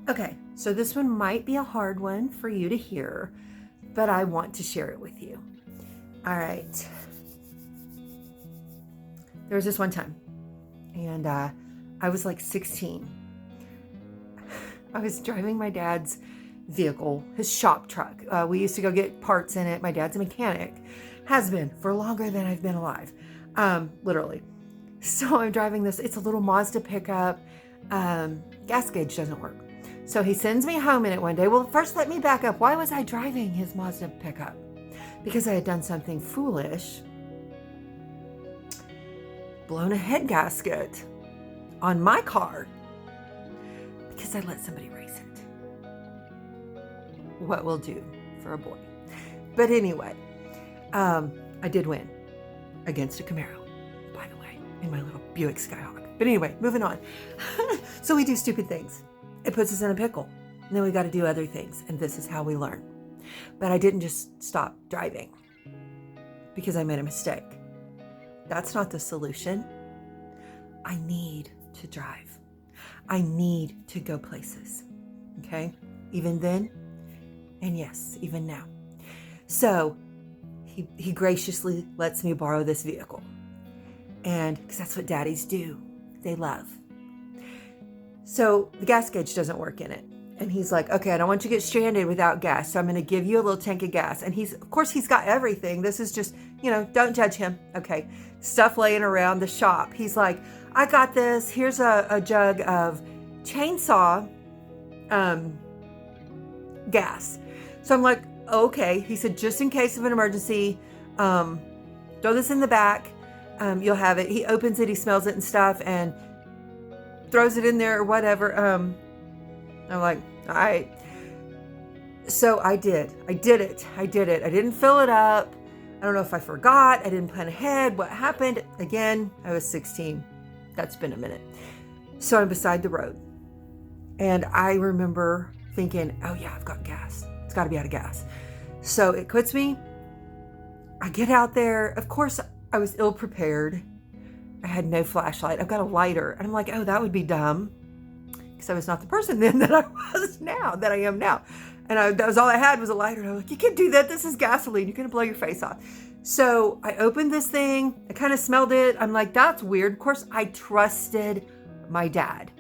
Okay, so this one might be a hard one for you to hear, but I want to share it with you. All right. There was this one time, and I was like 16. I was driving my dad's vehicle, his shop truck. We used to go get parts in it. My dad's a mechanic, has been for longer than I've been alive, literally. So I'm driving this. It's a little Mazda pickup. Gas gauge doesn't work. So he sends me home in it one day. Well, first let me back up. Why was I driving his Mazda pickup? Because I had done something foolish. Blown a head gasket on my car because I let somebody race it. What will do for a boy. But anyway, I did win against a Camaro, by the way, in my little Buick Skyhawk. But anyway, moving on. So we do stupid things. It puts us in a pickle. And then we got to do other things. And this is how we learn. But I didn't just stop driving because I made a mistake. That's not the solution. I need to drive. I need to go places. Okay? Even then, and yes, even now. So he graciously lets me borrow this vehicle. And because that's what daddies do. They love. So the gas gauge doesn't work in it. And he's like, okay, I don't want you to get stranded without gas. So I'm going to give you a little tank of gas. And of course, he's got everything. This is just, don't judge him. Okay. Stuff laying around the shop. He's like, I got this. Here's a jug of chainsaw gas. So I'm like, okay. He said, just in case of an emergency, throw this in the back. You'll have it. He opens it. He smells it and stuff and throws it in there or whatever. I'm like, all right. So I did it. I didn't fill it up. I don't know if I forgot. I didn't plan ahead. What happened? Again, I was 16. That's been a minute. So I'm beside the road. And I remember thinking, oh yeah, I've got gas. It's got to be out of gas. So it quits me. I get out there. Of course, I was ill prepared. I had no flashlight. I've got a lighter. And I'm like, oh, that would be dumb. Because I was not the person then that I am now. And that was all I had was a lighter. And I was like, you can't do that. This is gasoline. You're going to blow your face off. So I opened this thing. I kind of smelled it. I'm like, that's weird. Of course, I trusted my dad.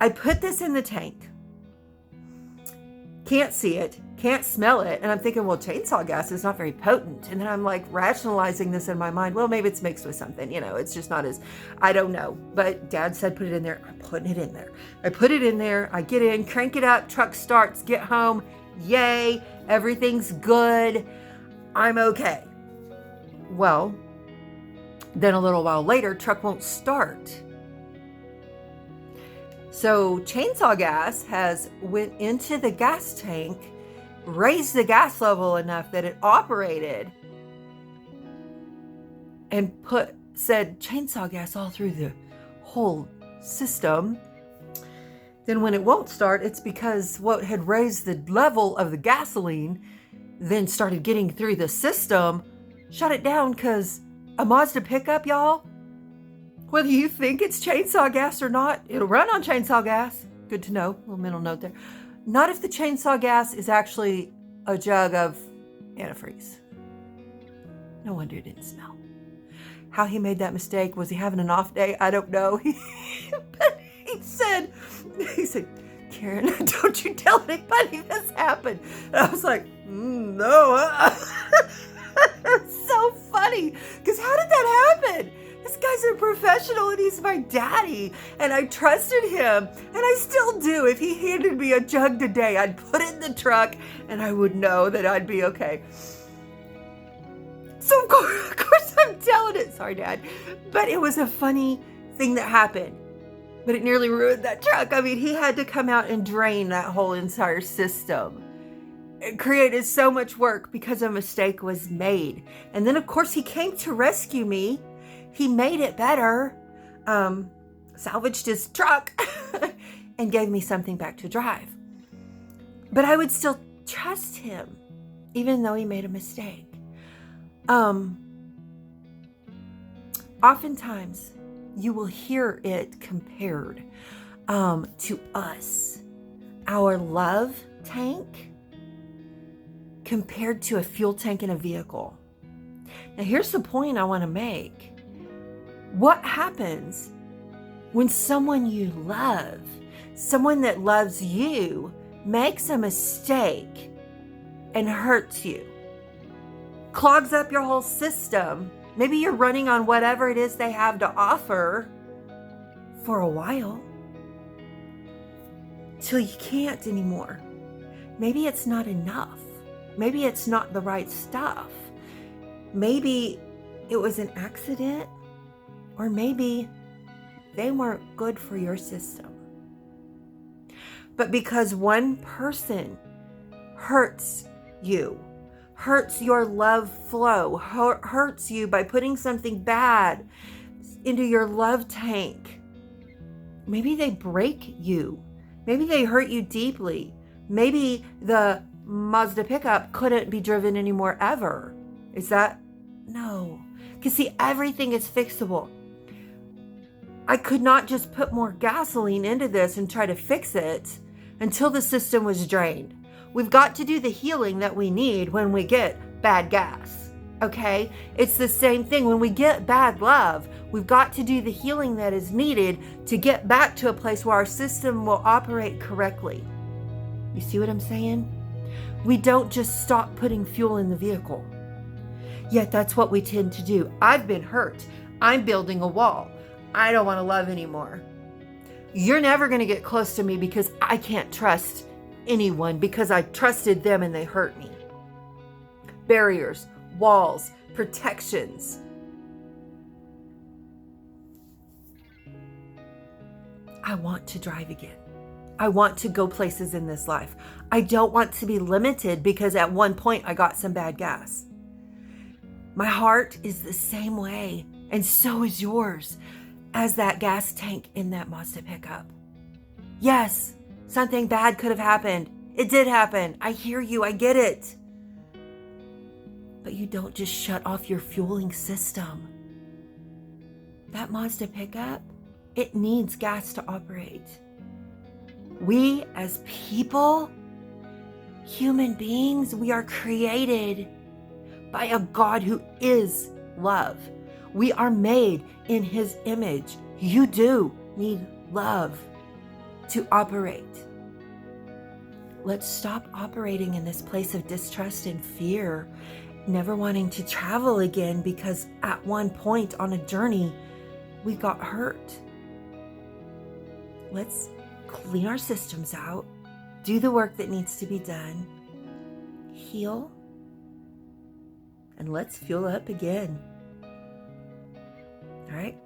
I put this in the tank. Can't see it. Can't smell it. And I'm thinking, well, chainsaw gas is not very potent. And then I'm like rationalizing this in my mind. Well, maybe it's mixed with something, it's just not as, I don't know. But dad said, put it in there. I'm putting it in there. I put it in there. I get in, crank it up, truck starts, get home. Yay. Everything's good. I'm okay. Well, then a little while later, truck won't start. So chainsaw gas has went into the gas tank, raised the gas level enough that it operated and said chainsaw gas all through the whole system. Then when it won't start, it's because what had raised the level of the gasoline then started getting through the system, shut it down because a Mazda pickup, y'all, whether you think it's chainsaw gas or not, it'll run on chainsaw gas. Good to know, little mental note there. Not if the chainsaw gas is actually a jug of antifreeze. No wonder it didn't smell. How he made that mistake, was he having an off day? I don't know. But he said, Karen, don't you tell anybody this happened. And I was like, no. It's so funny, because how did that happen? This guy's a professional and he's my daddy, and I trusted him, and I still do. If he handed me a jug today, I'd put it in the truck and I would know that I'd be okay. So of course I'm telling it. Sorry, Dad. But it was a funny thing that happened. But it nearly ruined that truck. I mean, he had to come out and drain that whole entire system. It created so much work because a mistake was made. And then, of course, he came to rescue me. He made it better, salvaged his truck, and gave me something back to drive. But I would still trust him, even though he made a mistake. Oftentimes, you will hear it compared. to us, our love tank compared to a fuel tank in a vehicle. Now, here's the point I want to make. What happens when someone you love, someone that loves you, makes a mistake and hurts you, clogs up your whole system? Maybe you're running on whatever it is they have to offer for a while till you can't anymore. Maybe it's not enough. Maybe it's not the right stuff. Maybe it was an accident, or maybe they weren't good for your system. But because one person hurts you, hurts your love flow, hurts you by putting something bad into your love tank, maybe they break you. Maybe they hurt you deeply. Maybe the Mazda pickup couldn't be driven anymore ever. Is that? No. Because see, everything is fixable. I could not just put more gasoline into this and try to fix it until the system was drained. We've got to do the healing that we need when we get bad gas. Okay? It's the same thing. When we get bad love, we've got to do the healing that is needed to get back to a place where our system will operate correctly. You see what I'm saying? We don't just stop putting fuel in the vehicle. Yet that's what we tend to do. I've been hurt. I'm building a wall. I don't want to love anymore. You're never going to get close to me because I can't trust anyone because I trusted them and they hurt me. Barriers, walls, protections. I want to drive again. I want to go places in this life. I don't want to be limited because at one point I got some bad gas. My heart is the same way, and so is yours, as that gas tank in that Mazda pickup. Yes, something bad could have happened. It did happen. I hear you. I get it. But you don't just shut off your fueling system. That Mazda pickup, it needs gas to operate. We as people, human beings, we are created by a God who is love. We are made in his image. You do need love to operate. Let's stop operating in this place of distrust and fear, never wanting to travel again because at one point on a journey, we got hurt. Let's clean our systems out, do the work that needs to be done, heal, and let's fuel up again. All right?